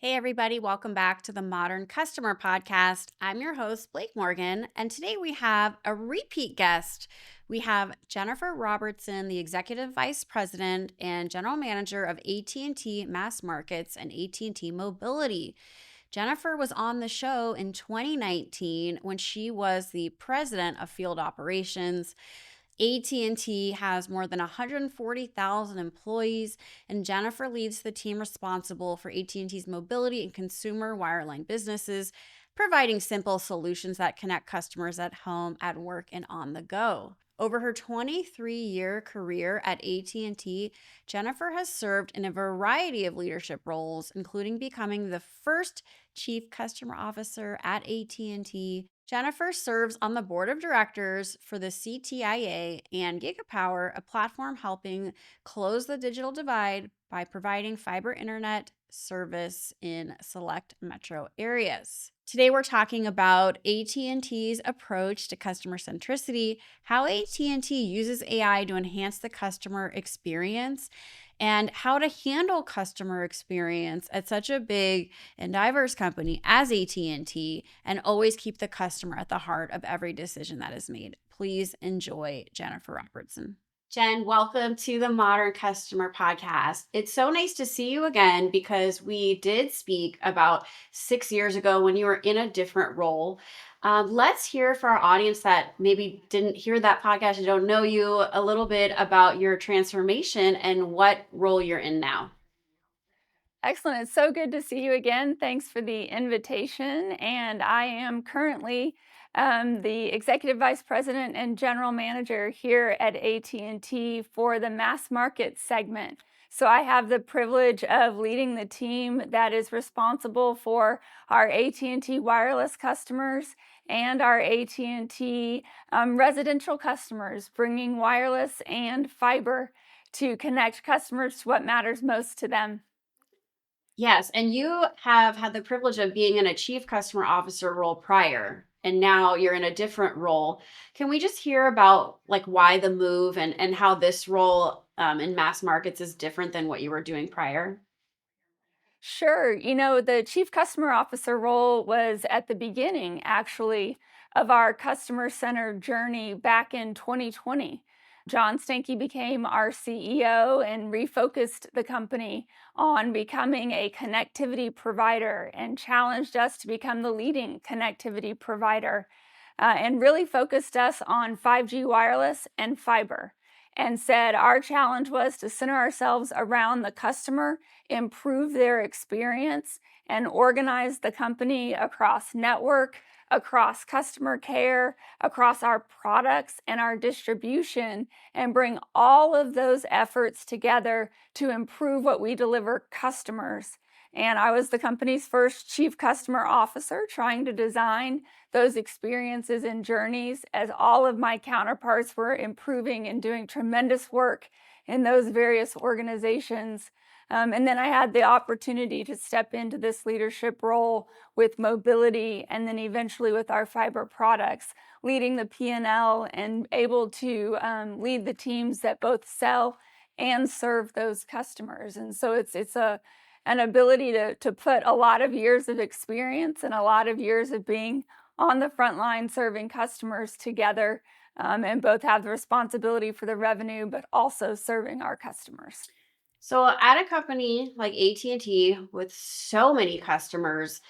Hey, everybody, welcome back to the Modern Customer Podcast. I'm your host, Blake Morgan, and today we have a repeat guest. We have Jenifer Robertson, the Executive Vice President and General Manager of AT&T Mass Markets and AT&T Mobility. Jenifer was on the show in 2019 when she was the President of Field Operations. AT&T has more than 140,000 employees, and Jenifer leads the team responsible for AT&T's mobility and consumer wireline businesses, providing simple solutions that connect customers at home, at work, and on the go. Over her 23-year career at AT&T, Jenifer has served in a variety of leadership roles, including becoming the first Chief Customer Officer at AT&T. Jenifer serves on the board of directors for the CTIA and GigaPower, a platform helping close the digital divide by providing fiber internet service in select metro areas. Today we're talking about AT&T's approach to customer centricity, how AT&T uses AI to enhance the customer experience, and how to handle customer experience at such a big and diverse company as AT&T and always keep the customer at the heart of every decision that is made. Please enjoy Jenifer Robertson. Jen, welcome to the Modern Customer Podcast. It's so nice to see you again because we did speak about 6 years ago when you were in a different role. Let's hear for our audience that maybe didn't hear that podcast and don't know you a little bit about your transformation and what role you're in now. Excellent. It's so good to see you again. Thanks for the invitation. And I am currently the Executive Vice President and General Manager here at AT&T for the mass market segment. So I have the privilege of leading the team that is responsible for our AT&T wireless customers and our AT&T residential customers, bringing wireless and fiber to connect customers to what matters most to them. Yes, and you have had the privilege of being in a chief customer officer role prior, and now you're in a different role. Can we just hear about like why the move and how this role in mass markets is different than what you were doing prior? Sure. The chief customer officer role was at the beginning, actually, of our customer centered journey back in 2020. John Stankey became our CEO and refocused the company on becoming a connectivity provider and challenged us to become the leading connectivity provider and really focused us on 5G wireless and fiber and said our challenge was to center ourselves around the customer, improve their experience, and organize the company across network, across customer care, across our products and our distribution, and bring all of those efforts together to improve what we deliver customers. And I was the company's first chief customer officer, trying to design those experiences and journeys as all of my counterparts were improving and doing tremendous work in those various organizations. And then I had the opportunity to step into this leadership role with mobility and then eventually with our fiber products, leading the P&L and able to lead the teams that both sell and serve those customers. And so it's an ability to put a lot of years of experience and a lot of years of being on the front line serving customers together, and both have the responsibility for the revenue, but also serving our customers. So at a company like AT&T with so many customers,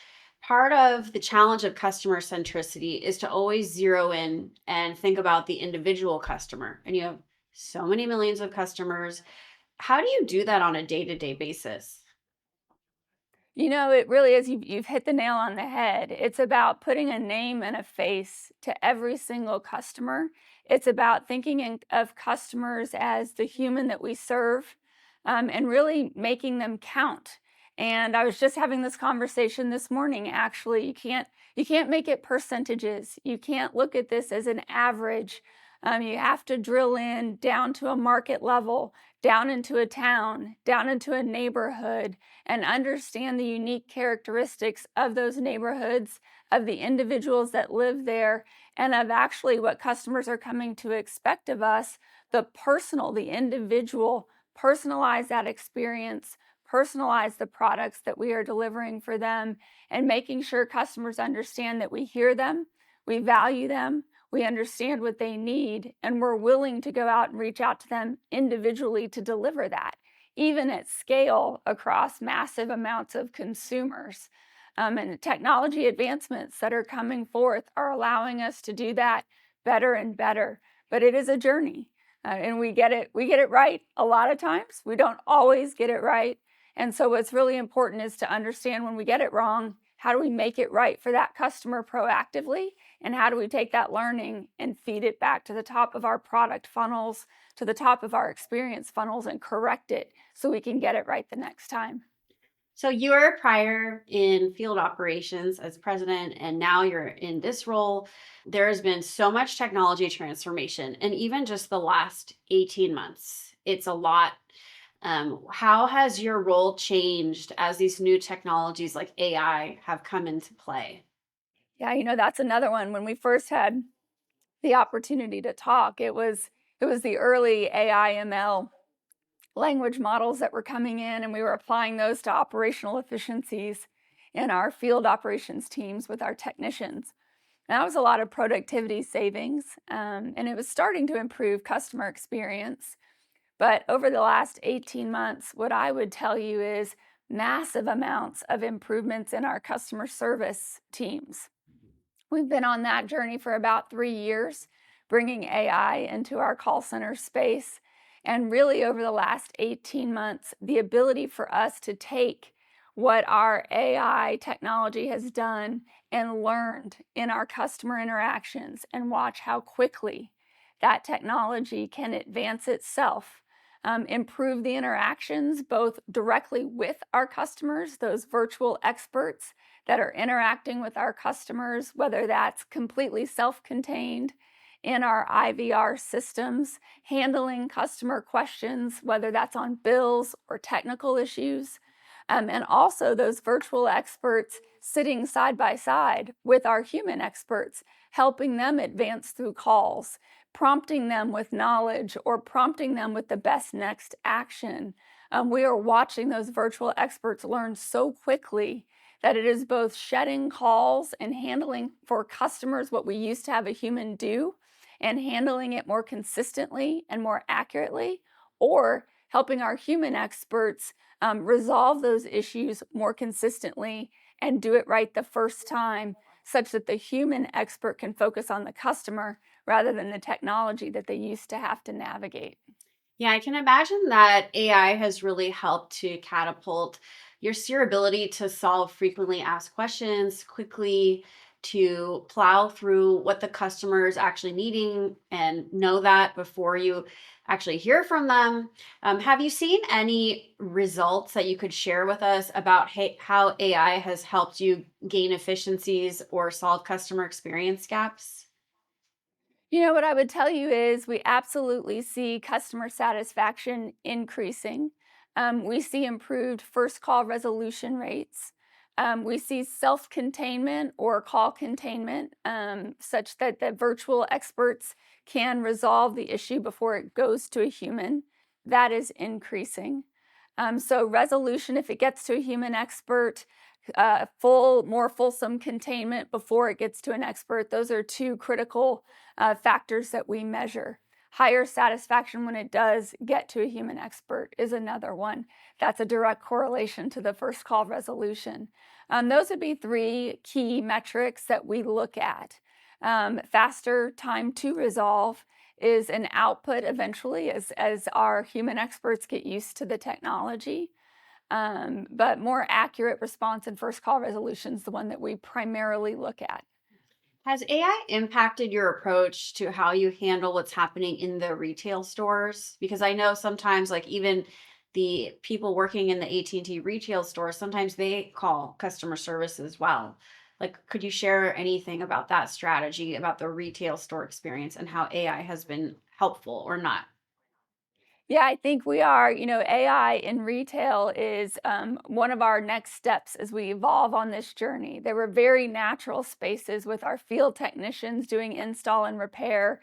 part of the challenge of customer centricity is to always zero in and think about the individual customer. And you have so many millions of customers. How do you do that on a day-to-day basis? It really is. You've hit the nail on the head. It's about putting a name and a face to every single customer. It's about of customers as the human that we serve, and really making them count. And I was just having this conversation this morning. Actually, you can't make it percentages. You can't look at this as an average. You have to drill in down to a market level, down into a town, down into a neighborhood, and understand the unique characteristics of those neighborhoods, of the individuals that live there, and of actually what customers are coming to expect of us, the personal, the individual, personalize that experience, personalize the products that we are delivering for them, and making sure customers understand that we hear them, we value them, we understand what they need, and we're willing to go out and reach out to them individually to deliver that, even at scale across massive amounts of consumers. And technology advancements that are coming forth are allowing us to do that better and better. But it is a journey, and we get it right a lot of times. We don't always get it right, and so what's really important is to understand when we get it wrong, how do we make it right for that customer proactively, and how do we take that learning and feed it back to the top of our product funnels, to the top of our experience funnels, and correct it so we can get it right the next time. So you were prior in field operations as president, and now you're in this role. There has been so much technology transformation, and even just the last 18 months, it's a lot. How has your role changed as these new technologies like AI have come into play? Yeah, that's another one. When we first had the opportunity to talk, it was the early AI ML language models that were coming in, and we were applying those to operational efficiencies in our field operations teams with our technicians. And that was a lot of productivity savings, and it was starting to improve customer experience. But over the last 18 months, what I would tell you is massive amounts of improvements in our customer service teams. We've been on that journey for about 3 years, bringing AI into our call center space. And really, over the last 18 months, the ability for us to take what our AI technology has done and learned in our customer interactions and watch how quickly that technology can advance itself, improve the interactions both directly with our customers, those virtual experts that are interacting with our customers, whether that's completely self contained in our IVR systems, handling customer questions, whether that's on bills or technical issues. And also those virtual experts sitting side by side with our human experts, helping them advance through calls, prompting them with knowledge or prompting them with the best next action. We are watching those virtual experts learn so quickly that it is both shedding calls and handling for customers what we used to have a human do, and handling it more consistently and more accurately, or helping our human experts resolve those issues more consistently and do it right the first time, such that the human expert can focus on the customer rather than the technology that they used to have to navigate. Yeah, I can imagine that AI has really helped to catapult your ability to solve frequently asked questions quickly, to plow through what the customer is actually needing and know that before you actually hear from them. Have you seen any results that you could share with us about how AI has helped you gain efficiencies or solve customer experience gaps? What I would tell you is we absolutely see customer satisfaction increasing. We see improved first call resolution rates. We see self containment or call containment, such that the virtual experts can resolve the issue before it goes to a human. That is increasing. So, resolution, if it gets to a human expert, more fulsome containment before it gets to an expert. Those are two critical factors that we measure. Higher satisfaction when it does get to a human expert is another one. That's a direct correlation to the first call resolution. Those would be three key metrics that we look at. Faster time to resolve is an output eventually as our human experts get used to the technology. But more accurate response and first call resolution is the one that we primarily look at. Has AI impacted your approach to how you handle what's happening in the retail stores? Because I know sometimes, like even the people working in the AT&T retail store, sometimes they call customer service as well. Like, could you share anything about that strategy, about the retail store experience, and how AI has been helpful or not? Yeah, I think we are. AI in retail is one of our next steps as we evolve on this journey. There were very natural spaces with our field technicians doing install and repair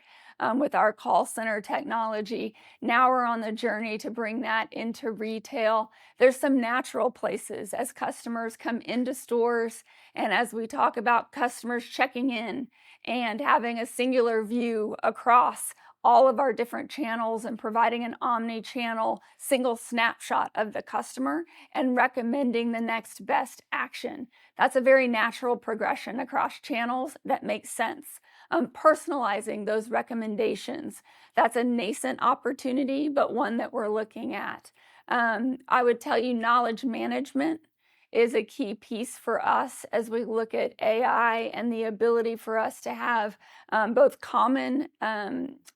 with our call center technology. Now we're on the journey to bring that into retail. There's some natural places as customers come into stores and as we talk about customers checking in and having a singular view across all of our different channels and providing an omni-channel single snapshot of the customer and recommending the next best action. That's a very natural progression across channels that makes sense. Personalizing those recommendations, that's a nascent opportunity, but one that we're looking at. I would tell you knowledge management is a key piece for us as we look at AI and the ability for us to have both common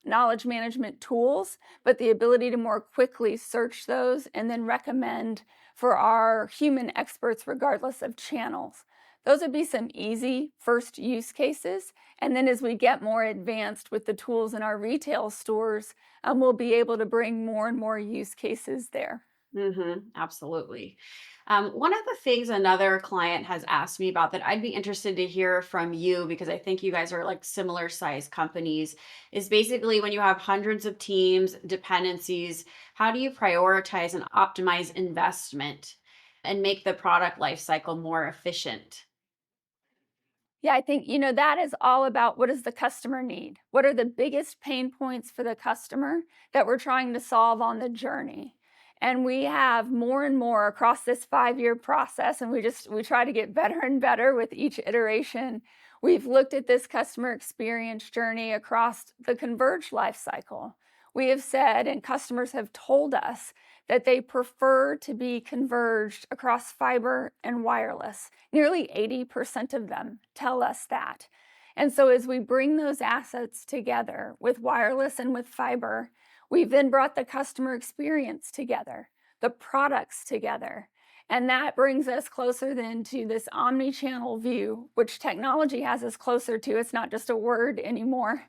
knowledge management tools, but the ability to more quickly search those and then recommend for our human experts, regardless of channels. Those would be some easy first use cases. And then as we get more advanced with the tools in our retail stores, we'll be able to bring more and more use cases there. Absolutely. One of the things another client has asked me about that I'd be interested to hear from you, because I think you guys are like similar size companies, is basically when you have hundreds of teams, dependencies, how do you prioritize and optimize investment and make the product life cycle more efficient? Yeah, I think, that is all about what does the customer need? What are the biggest pain points for the customer that we're trying to solve on the journey? And we have more and more across this 5-year process, and we try to get better and better with each iteration. We've looked at this customer experience journey across the converged life cycle. We have said, and customers have told us that they prefer to be converged across fiber and wireless. Nearly 80% of them tell us that. And so, as we bring those assets together with wireless and with fiber, we've then brought the customer experience together, the products together. And that brings us closer then to this omni-channel view, which technology has us closer to. It's not just a word anymore,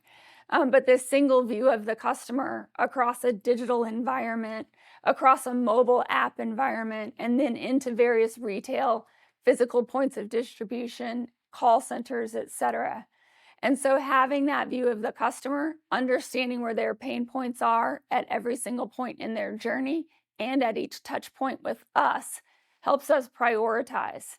but this single view of the customer across a digital environment, across a mobile app environment, and then into various retail, physical points of distribution, call centers, et cetera. And so having that view of the customer, understanding where their pain points are at every single point in their journey and at each touch point with us helps us prioritize.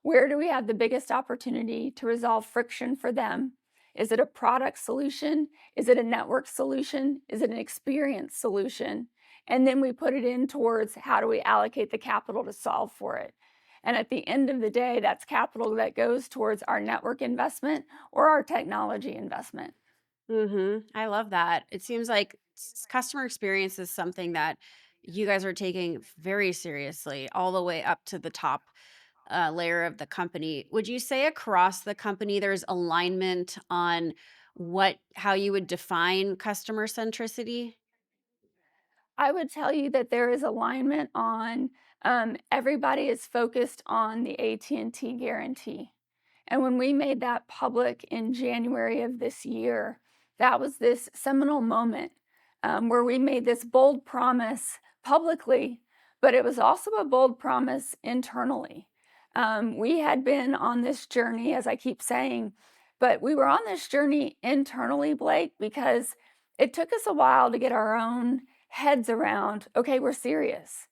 Where do we have the biggest opportunity to resolve friction for them? Is it a product solution? Is it a network solution? Is it an experience solution? And then we put it in towards how do we allocate the capital to solve for it? And at the end of the day, that's capital that goes towards our network investment or our technology investment. I love that. It seems like customer experience is something that you guys are taking very seriously, all the way up to the top layer of the company. Would you say across the company there's alignment on how you would define customer centricity? I would tell you that there is alignment on everybody is focused on the AT&T guarantee. And when we made that public in January of this year, that was this seminal moment where we made this bold promise publicly, but it was also a bold promise internally. We had been on this journey, as I keep saying, but we were on this journey internally, Blake, because it took us a while to get our own heads around, okay, we're serious.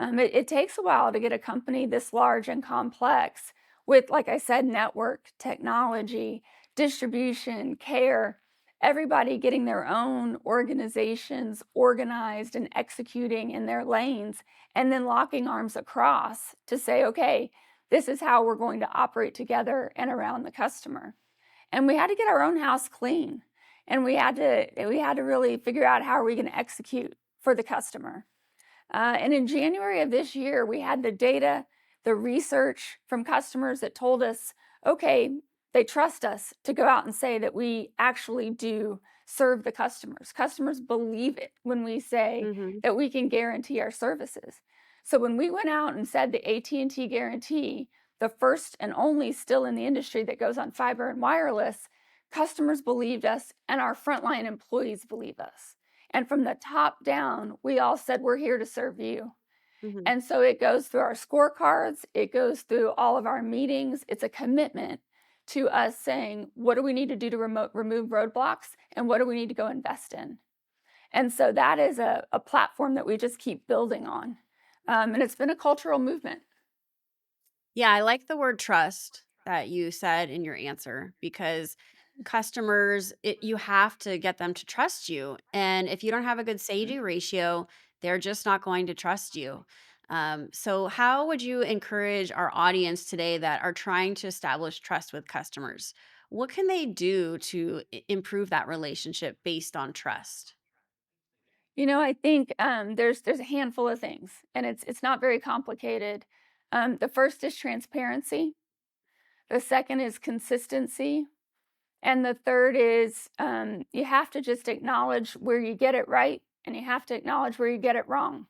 It takes a while to get a company this large and complex with, like I said, network, technology, distribution, care, everybody getting their own organizations organized and executing in their lanes, and then locking arms across to say, okay, this is how we're going to operate together and around the customer. And we had to get our own house clean. And we had to really figure out how are we going to execute for the customer. And in January of this year, we had the data, the research from customers that told us, okay, they trust us to go out and say that we actually do serve the customers. Customers believe it when we say Mhm. that we can guarantee our services. So when we went out and said the AT&T guarantee, the first and only still in the industry that goes on fiber and wireless, customers believed us and our frontline employees believe us. And from the top down, we all said, we're here to serve you. Mhm. And so it goes through our scorecards, it goes through all of our meetings. It's a commitment to us saying, what do we need to do to remove roadblocks and what do we need to go invest in? And so that is a platform that we just keep building on. And it's been a cultural movement. Yeah, I like the word trust that you said in your answer because customers, you have to get them to trust you. And if you don't have a good say Mhm. do ratio, they're just not going to trust you. So, how would you encourage our audience today that are trying to establish trust with customers? What can they do to improve that relationship based on trust? I think there's a handful of things, and it's not very complicated. The first is transparency. The second is consistency. And the third is you have to just acknowledge where you get it right, and you have to acknowledge where you get it wrong.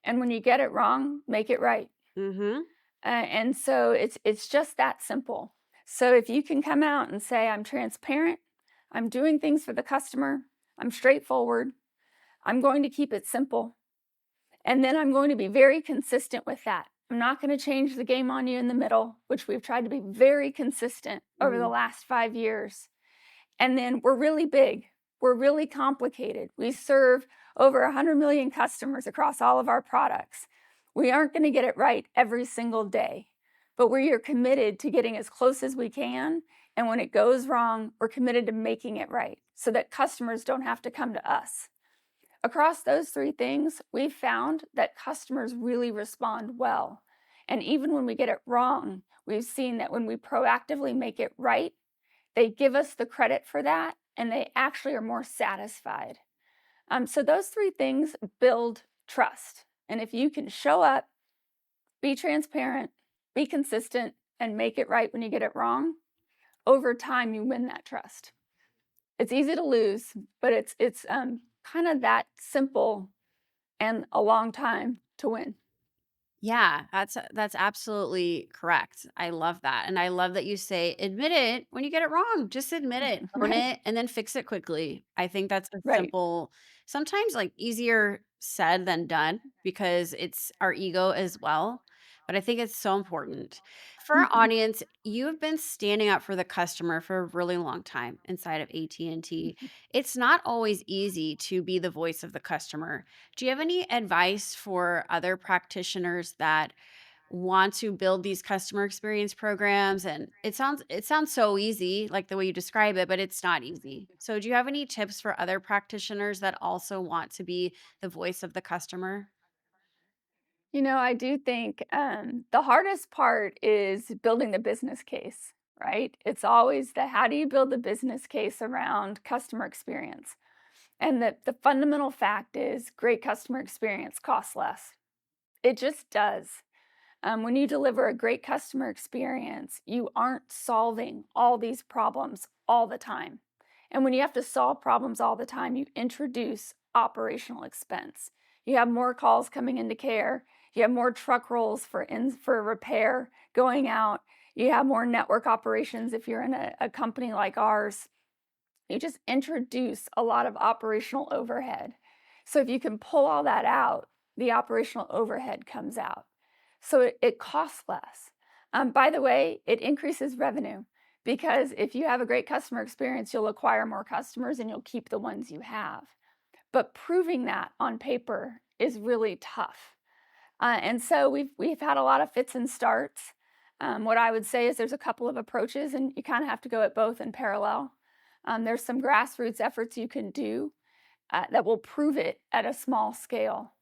And when you get it wrong, make it right. Mm-hmm. And so it's just that simple. So if you can come out and say, I'm transparent, I'm doing things for the customer, I'm straightforward, I'm going to keep it simple, and then I'm going to be very consistent with that. I'm not going to change the game on you in the middle, which we've tried to be very consistent over the Mm-hmm. last 5 years. And then we're really big. We're really complicated. We serve over 100 million customers across all of our products. We aren't going to get it right every single day, but we are committed to getting as close as we can. And when it goes wrong, we're committed to making it right so that customers don't have to come to us. Across those three things, we've found that customers really respond well. And even when we get it wrong, we've seen that when we proactively make it right, they give us the credit for that, and they actually are more satisfied. So those three things build trust. And if you can show up, be transparent, be consistent, and make it right when you get it wrong, over time you win that trust. It's easy to lose, but it's kind of that simple and a long time to win. Yeah, that's absolutely correct. I love that. And I love that you say admit it when you get it wrong. Just admit it, own Right, it, and then fix it quickly. I think that's a right. simple, sometimes like easier said than done because it's our ego as well. But I think it's so important. For our Mhm. audience, you have been standing up for the customer for a really long time inside of AT&T. It's not always easy to be the voice of the customer. Do you have any advice for other practitioners that want to build these customer experience programs? And it sounds so easy, like the way you describe it, but it's not easy. So do you have any tips for other practitioners that also want to be the voice of the customer? I do think the hardest part is building the business case, right? It's always the how do you build the business case around customer experience? And the fundamental fact is great customer experience costs less. It just does. When you deliver a great customer experience, you aren't solving all these problems all the time. And when you have to solve problems all the time, you introduce operational expense. You have more calls coming into care. You have more truck rolls for repair going out. You have more network operations if you're in a company like ours. You just introduce a lot of operational overhead. So if you can pull all that out, the operational overhead comes out. So it costs less. By the way, it increases revenue because if you have a great customer experience, you'll acquire more customers and you'll keep the ones you have. But proving that on paper is really tough. And so we've had a lot of fits and starts. What I would say is there's a couple of approaches, and you kind of have to go at both in parallel. There's some grassroots efforts you can do that will prove it at a small scale.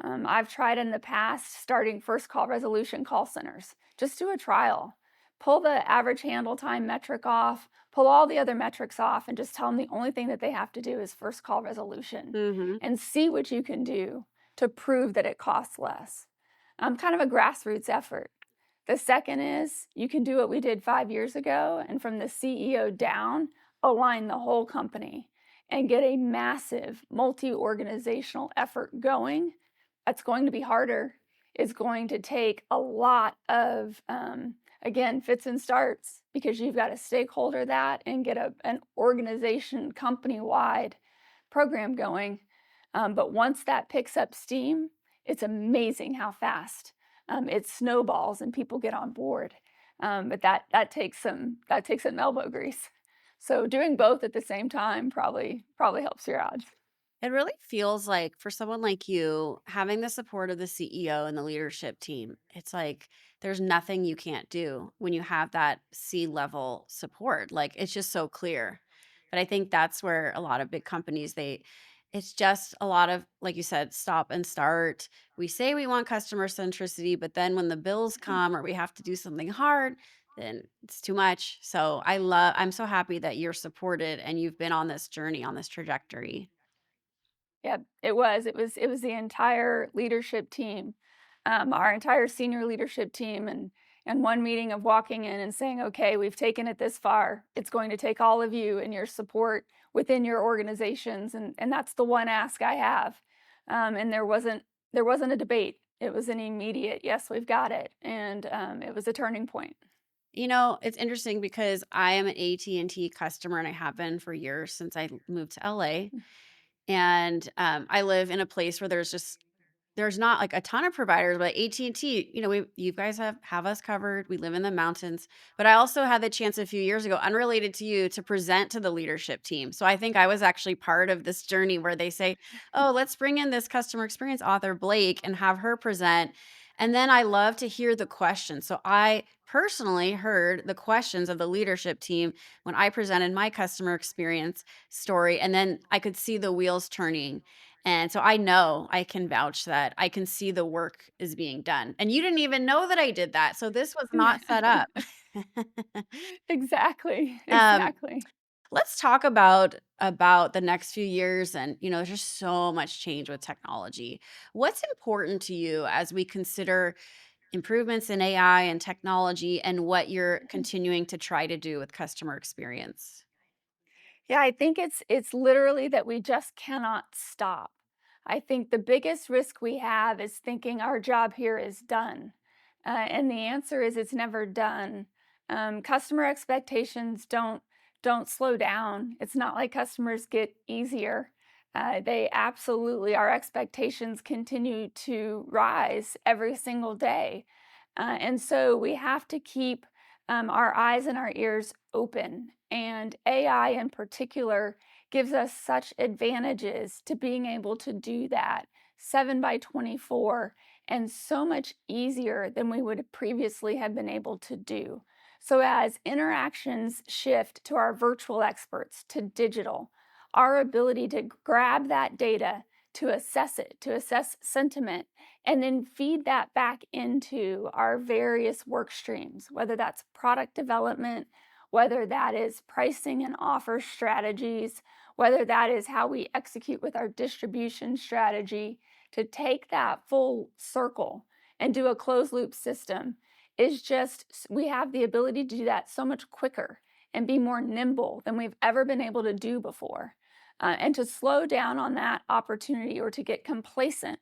I've tried in the past starting first call resolution call centers. Just do a trial. Pull the average handle time metric off, pull all the other metrics off, and just tell them the only thing that they have to do is first call resolution Mhm. and see what you can do to prove that it costs less. Kind of a grassroots effort. The second is you can do what we did 5 years ago and from the CEO down, align the whole company and get a massive multi organizational effort going. That's going to be harder. It's going to take a lot of, again, fits and starts because you've got to stakeholder that and get an organization company wide program going. But once that picks up steam, it's amazing how fast it snowballs and people get on board. But that takes some elbow grease. So doing both at the same time probably helps your odds. It really feels like for someone like you, having the support of the CEO and the leadership team, it's like there's nothing you can't do when you have that C-level support. Like it's just so clear. But I think that's where a lot of big companies it's just a lot of like you said, stop and start. We say we want customer centricity, but then when the bills come or we have to do something hard, then it's too much. So I'm so happy that you're supported and you've been on this journey, on this trajectory. Yeah, it was the entire leadership team, our entire senior leadership team, and one meeting of walking in and saying, "Okay, we've taken it this far. It's going to take all of you and your support within your organizations," and that's the one ask I have. And there wasn't a debate. It was an immediate, "Yes, we've got it," and it was a turning point. It's interesting because I am an AT&T customer and I have been for years since I moved to LA. And I live in a place where there's not, like, a ton of providers, but AT&T, you guys have us covered. We live in the mountains. But I also had the chance a few years ago, unrelated to you, to present to the leadership team. So I think I was actually part of this journey where they say, "Oh, let's bring in this customer experience author, Blake, and have her present." And then I love to hear the questions. So I personally heard the questions of the leadership team when I presented my customer experience story, and then I could see the wheels turning, and so I know I can vouch that I can see the work is being done. And you didn't even know that I did that. So this was not set up. Exactly, um, exactly. let's talk about the next few years. And there's just so much change with technology. What's important to you as we consider improvements in AI and technology and what you're continuing to try to do with customer experience? Yeah, I think it's literally that we just cannot stop. I think the biggest risk we have is thinking our job here is done. And the answer is it's never done. Customer expectations don't slow down. It's not like customers get easier. They absolutely, our expectations continue to rise every single day. And so we have to keep our eyes and our ears open. And AI in particular gives us such advantages to being able to do that 7 by 24 and so much easier than we would previously have been able to do. So, as interactions shift to our virtual experts, to digital, our ability to grab that data, to assess it, to assess sentiment, and then feed that back into our various work streams, whether that's product development, whether that is pricing and offer strategies, whether that is how we execute with our distribution strategy, to take that full circle and do a closed loop system is just, we have the ability to do that so much quicker and be more nimble than we've ever been able to do before. And to slow down on that opportunity or to get complacent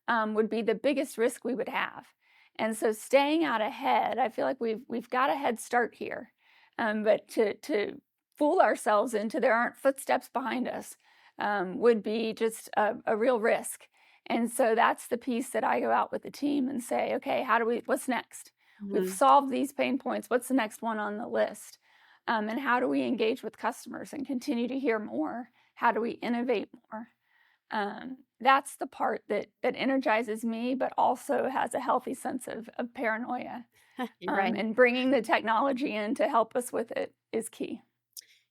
would be the biggest risk we would have. And so staying out ahead, I feel like we've got a head start here. But to fool ourselves into there aren't footsteps behind us would be just a real risk. And so that's the piece that I go out with the team and say, okay, what's next? We've Mhm. solved these pain points. What's the next one on the list? And how do we engage with customers and continue to hear more? How do we innovate more? That's the part that energizes me, but also has a healthy sense of paranoia. You're right. And bringing the technology in to help us with it is key.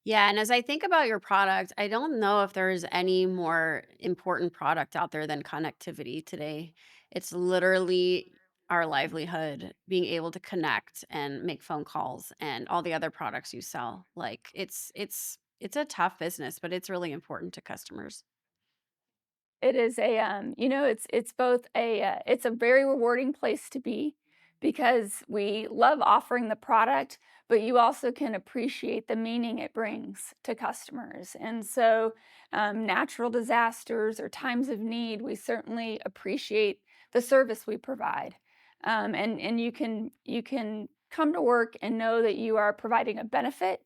Yeah, and as I think about your product, I don't know if there's any more important product out there than connectivity today. It's literally our livelihood, being able to connect and make phone calls and all the other products you sell. Like it's a tough business, but it's really important to customers. It is it's both it's a very rewarding place to be because we love offering the product, but you also can appreciate the meaning it brings to customers. And so, natural disasters or times of need, we certainly appreciate the service we provide. And you can come to work and know that you are providing a benefit,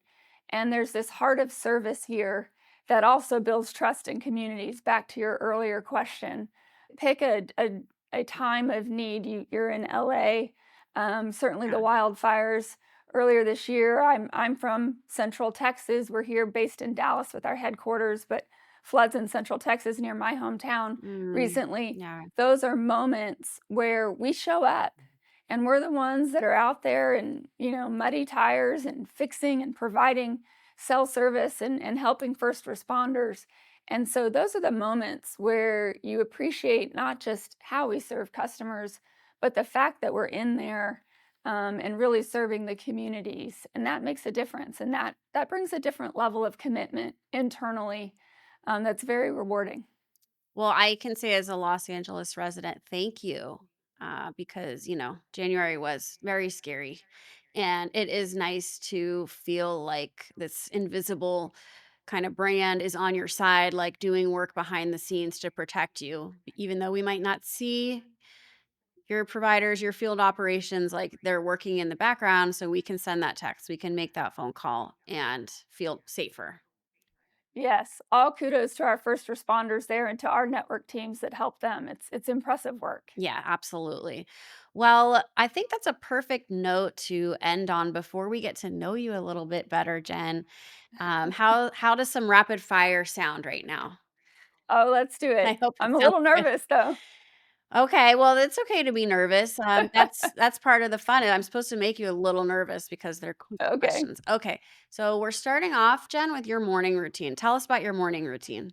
and there's this heart of service here that also builds trust in communities. Back to your earlier question, pick a time of need. You're in LA. Certainly the Yeah. wildfires earlier this year. I'm from Central Texas. We're here based in Dallas with our headquarters, but floods in Central Texas near my hometown Mm, recently. yeah. Those are moments where we show up and we're the ones that are out there and, muddy tires and fixing and providing cell service and helping first responders. And so those are the moments where you appreciate not just how we serve customers, but the fact that we're in there, and really serving the communities, and that makes a difference, and that brings a different level of commitment internally, that's very rewarding. Well, I can say as a Los Angeles resident, thank you, because, January was very scary. And it is nice to feel like this invisible kind of brand is on your side, like doing work behind the scenes to protect you. Even though we might not see your providers, your field operations, like they're working in the background, so we can send that text, we can make that phone call and feel safer. Yes, all kudos to our first responders there and to our network teams that help them. It's impressive work. Yeah, absolutely. Well, I think that's a perfect note to end on before we get to know you a little bit better, Jen. How does some rapid fire sound right now? Oh, let's do I it. hope it I'm a sounds little good. nervous, though. Okay, well, it's okay to be nervous. That's part of the fun. I'm supposed to make you a little nervous because they're quick Okay. questions. Okay, so we're starting off, Jen, with your morning routine. Tell us about your morning routine.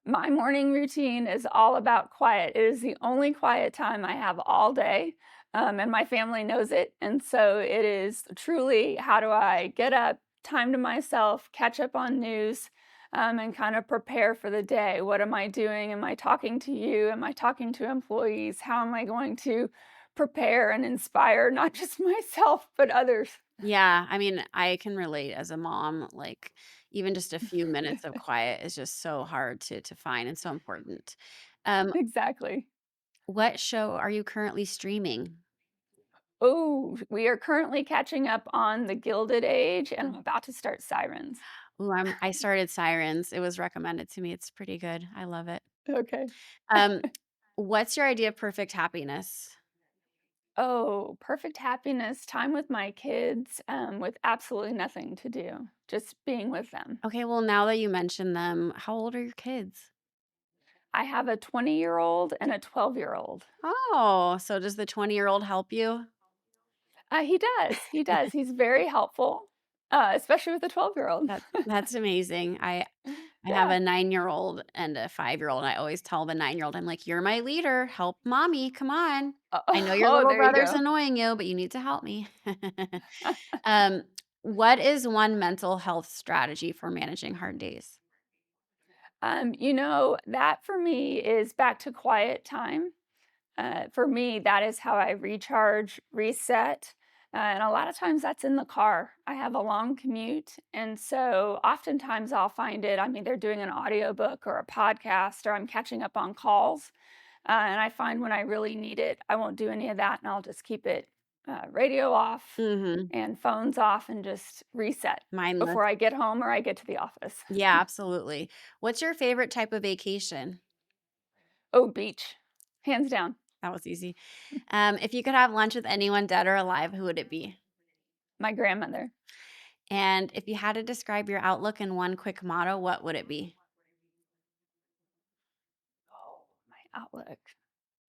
My morning routine is all about quiet. It is the only quiet time I have all day, and my family knows it. And so it is truly how do I get up, time to myself, catch up on news, and kind of prepare for the day. What am I doing? Am I talking to you? Am I talking to employees? How am I going to prepare and inspire not just myself, but others? Yeah, I mean, I can relate as a mom, like even just a few minutes of quiet is just so hard to find and so important. Exactly. What show are you currently streaming? Oh, we are currently catching up on The Gilded Age, and I'm about to start Sirens. Ooh, I started Sirens. It was recommended to me. It's pretty good. I love it. Okay. Um, what's your idea of perfect happiness? Oh, perfect happiness, time with my kids, with absolutely nothing to do, just being with them. Okay, well, now that you mention them, how old are your kids? I have a 20-year-old and a 12-year-old. Oh, so does the 20-year-old help you? He does, he's very helpful, especially with the 12-year-old. That's amazing. I have Yeah. a 9-year-old and a 5-year-old, and I always tell the 9-year-old, I'm like, "You're my leader. Help mommy. Come on. I know your Oh, little there you brother's go. annoying you, but you need to help me." Um, what is one mental health strategy for managing hard days? That for me is back to quiet time. For me, that is how I recharge, reset, and a lot of times that's in the car. I have a long commute, and so oftentimes I'll find it. I'm either doing an audiobook or a podcast, or I'm catching up on calls. And I find when I really need it, I won't do any of that, and I'll just keep it radio off Mhm. and phones off and just reset Mindless. before I get home or I get to the office. Yeah, absolutely. What's your favorite type of vacation? Oh, beach, hands down. That was easy. If you could have lunch with anyone dead or alive, who would it be? My grandmother. And if you had to describe your outlook in one quick motto, what would it be? Oh, my outlook.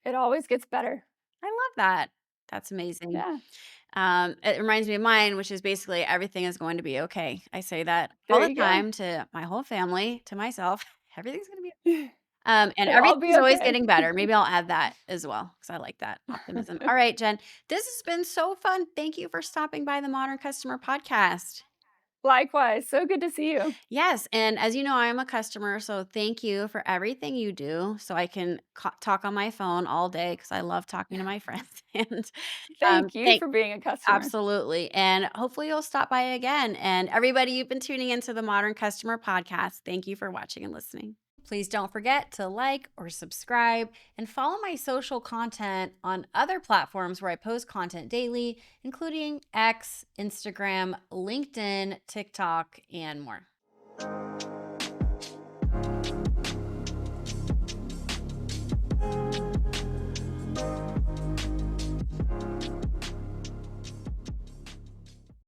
It always gets better. I love that. That's amazing. Yeah, It reminds me of mine, which is basically everything is going to be okay. I say that all there the you go. time to my whole family, to myself. Everything's gonna be and It'll all be everything's always okay. getting better. Maybe I'll add that as well because I like that optimism. All right, Jen, this has been so fun. Thank you for stopping by the Modern Customer Podcast. Likewise, so good to see you. Yes, and as you know, I am a customer, so thank you for everything you do so I can talk on my phone all day because I love talking to my friends. And Thank you thank for being a customer. absolutely. And hopefully you'll stop by again. And everybody, you've been tuning into the Modern Customer Podcast. Thank you for watching and listening. Please don't forget to like or subscribe and follow my social content on other platforms where I post content daily, including X, Instagram, LinkedIn, TikTok, and more.